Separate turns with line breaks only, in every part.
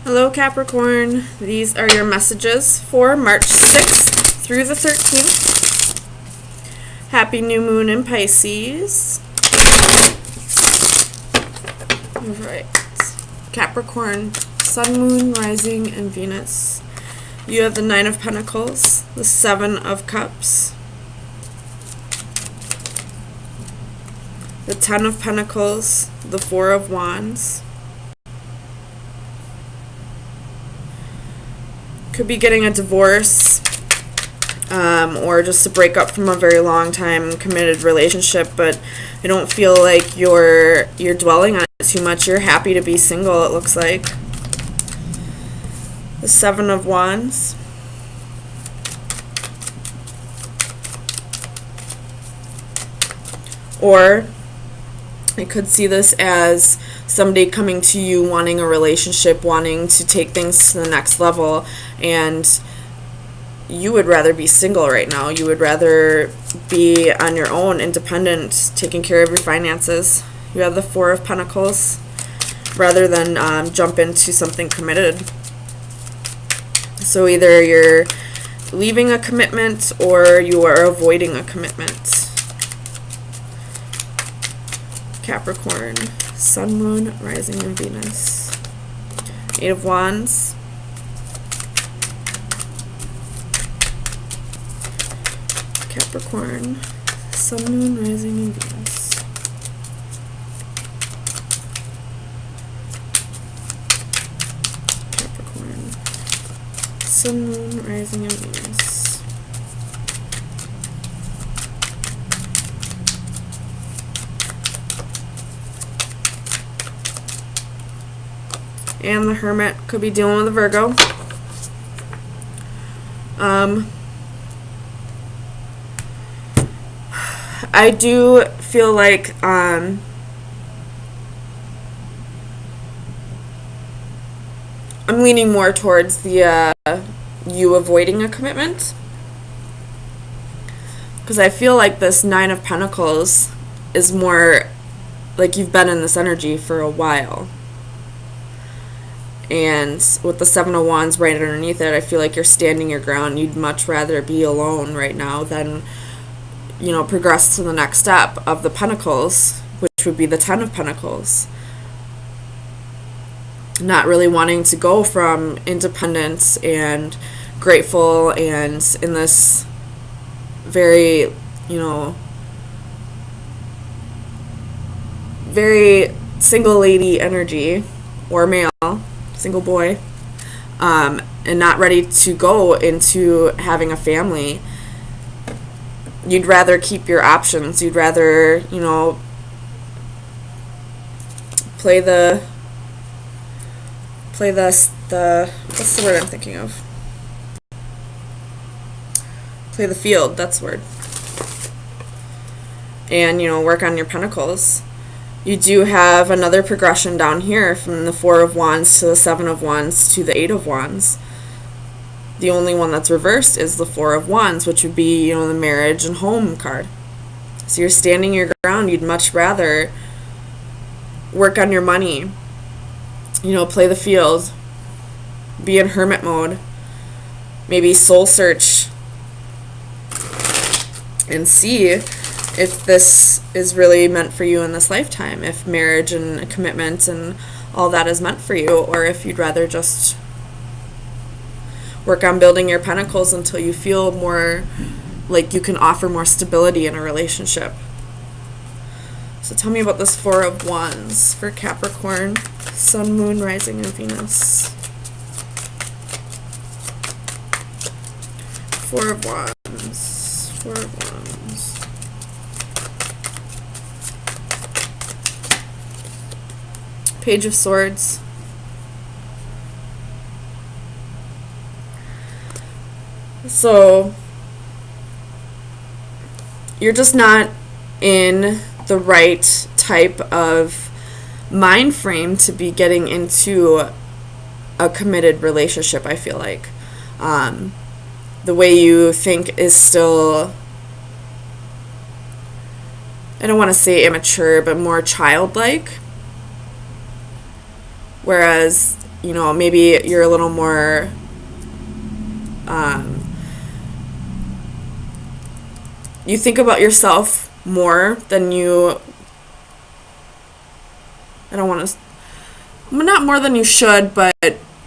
Hello Capricorn, these are your messages for March 6th through the 13th. Happy new moon in Pisces. Alright, Capricorn, Sun, Moon, Rising, and Venus. You have the Nine of Pentacles, the Seven of Cups, the Ten of Pentacles, the Four of Wands. Could be getting a divorce, or just a breakup from a very long time committed relationship, but I don't feel like you're dwelling on it too much. You're happy to be single, it looks like. The Seven of Wands. Or I could see this as somebody coming to you wanting a relationship, wanting to take things to the next level, and you would rather be single right now. You would rather be on your own, independent, taking care of your finances. You have the Four of Pentacles, rather than jump into something committed. So either you're leaving a commitment or you are avoiding a commitment. Capricorn, Sun, Moon, Rising, and Venus. Eight of Wands. Capricorn, Sun, Moon, Rising, and Venus. Capricorn, Sun, Moon, Rising, and Venus. And the Hermit could be dealing with a Virgo. I do feel like I'm leaning more towards the you avoiding a commitment, because I feel like this Nine of Pentacles is more like you've been in this energy for a while. And with the Seven of Wands right underneath it, I feel like you're standing your ground. You'd much rather be alone right now than, progress to the next step of the Pentacles, which would be the Ten of Pentacles. Not really wanting to go from independence and grateful and in this very, very single lady energy, or male, single boy, and not ready to go into having a family. You'd rather keep your options. You'd rather, play the what's the word I'm thinking of? Play the field, that's the word. And, work on your pentacles. You do have another progression down here from the Four of Wands to the Seven of Wands to the Eight of Wands. The only one that's reversed is the Four of Wands, which would be, the marriage and home card. So you're standing your ground. You'd much rather work on your money, play the field, be in hermit mode, maybe soul search and see if this is really meant for you in this lifetime, if marriage and commitment and all that is meant for you, or if you'd rather just work on building your pentacles until you feel more like you can offer more stability in a relationship. So tell me about this Four of Wands for Capricorn, Sun, Moon, Rising, and Venus. Four of Wands. Four of Wands. Page of Swords. So you're just not in the right type of mind frame to be getting into a committed relationship, I feel like. The way you think is still, I don't want to say immature, but more childlike. Whereas you know, maybe you're a little more you think about yourself more than you, I don't want to, not more than you should, but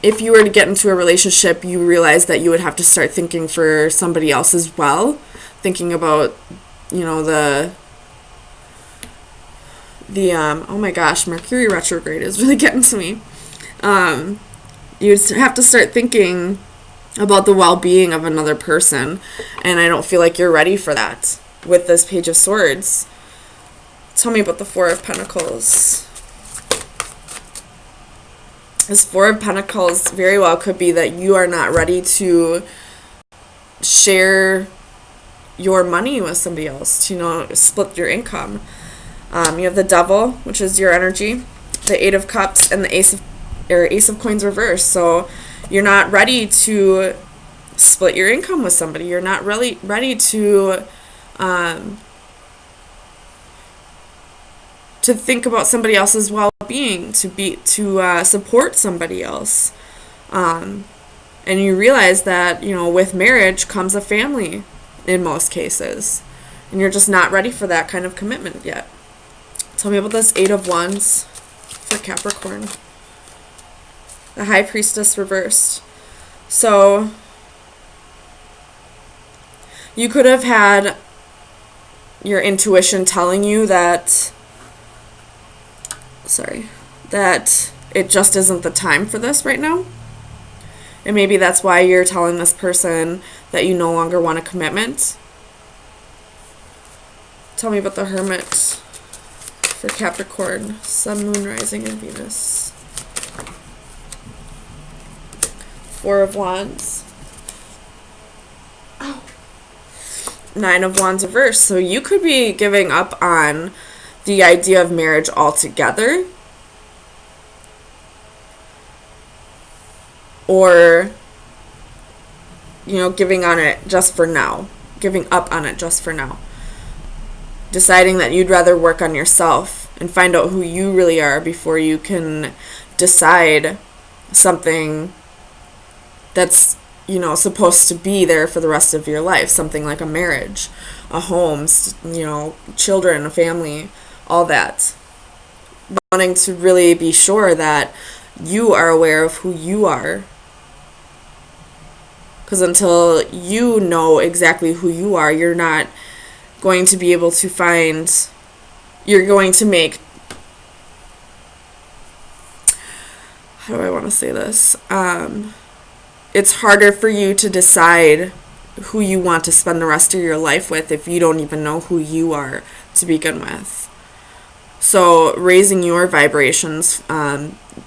if you were to get into a relationship, you realize that you would have to start thinking for somebody else as well, thinking about, you know, the oh my gosh, Mercury retrograde is really getting to me. You'd have to start thinking about the well-being of another person, and I don't feel like you're ready for that with this Page of Swords. Tell me about the Four of Pentacles. This Four of Pentacles very well could be that you are not ready to share your money with somebody else, to, you know, split your income. You have the Devil, which is your energy, the Eight of Cups, and the Ace of Coins reversed. So you're not ready to split your income with somebody. You're not really ready to think about somebody else's well-being, to support somebody else. And you realize that, you know, with marriage comes a family in most cases. And you're just not ready for that kind of commitment yet. Tell me about this Eight of Wands for Capricorn. The High Priestess reversed. So you could have had your intuition telling you that it just isn't the time for this right now. And maybe that's why you're telling this person that you no longer want a commitment. Tell me about the Hermit for Capricorn. Sun, Moon, Rising, and Venus. Four of Wands. Oh. Nine of Wands reversed. So you could be giving up on the idea of marriage altogether. Or, you know, giving up on it just for now. Deciding that you'd rather work on yourself and find out who you really are before you can decide something that's, you know, supposed to be there for the rest of your life. Something like a marriage, a home, you know, children, a family, all that. Wanting to really be sure that you are aware of who you are. Because until you know exactly who you are, you're not going to be able to find, you're going to make, how do I want to say this? It's harder for you to decide who you want to spend the rest of your life with if you don't even know who you are to begin with. So raising your vibrations,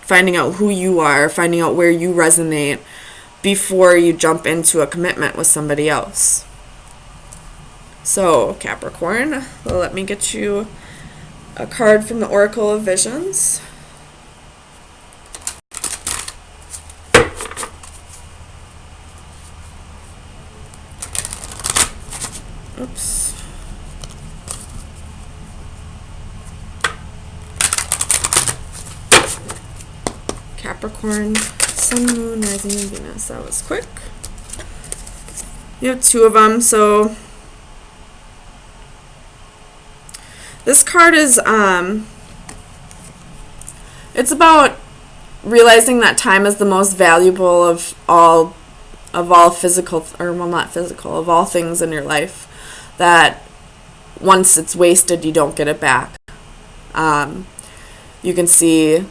finding out who you are, finding out where you resonate before you jump into a commitment with somebody else. So, Capricorn, let me get you a card from the Oracle of Visions. Oops. Capricorn, Sun, Moon, Rising, and Venus. That was quick. You have two of them, so this card is, it's about realizing that time is the most valuable of all physical, or well, not physical, of all things in your life. That once it's wasted, you don't get it back. You can see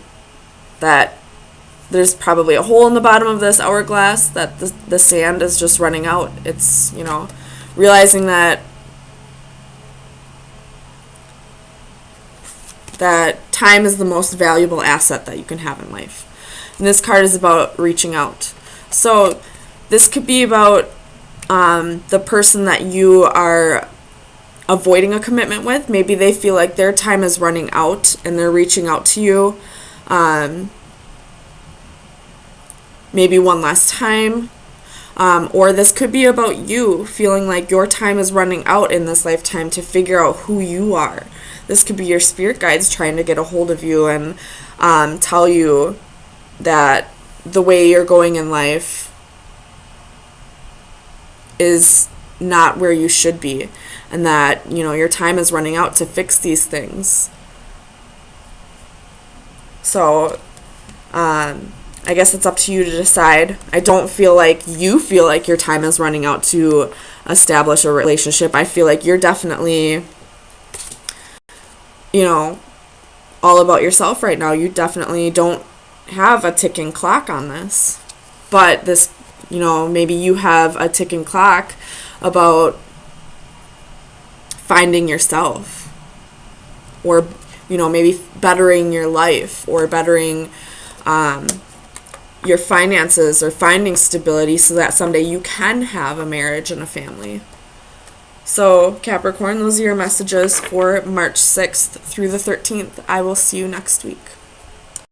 that there's probably a hole in the bottom of this hourglass, that the sand is just running out. It's, you know, realizing that time is the most valuable asset that you can have in life. And this card is about reaching out. So this could be about the person that you are avoiding a commitment with. Maybe they feel like their time is running out and they're reaching out to you. Maybe one last time. Or this could be about you feeling like your time is running out in this lifetime to figure out who you are. This could be your spirit guides trying to get a hold of you and tell you that the way you're going in life is not where you should be, and that, you know, your time is running out to fix these things. So, I guess it's up to you to decide. I don't feel like you feel like your time is running out to establish a relationship. I feel like you're definitely, you know, all about yourself right now. You definitely don't have a ticking clock on this. But this, you know, maybe you have a ticking clock about finding yourself, or, you know, maybe bettering your life, or bettering your finances, or finding stability so that someday you can have a marriage and a family. So, Capricorn, those are your messages for March 6th through the 13th. I will see you next week.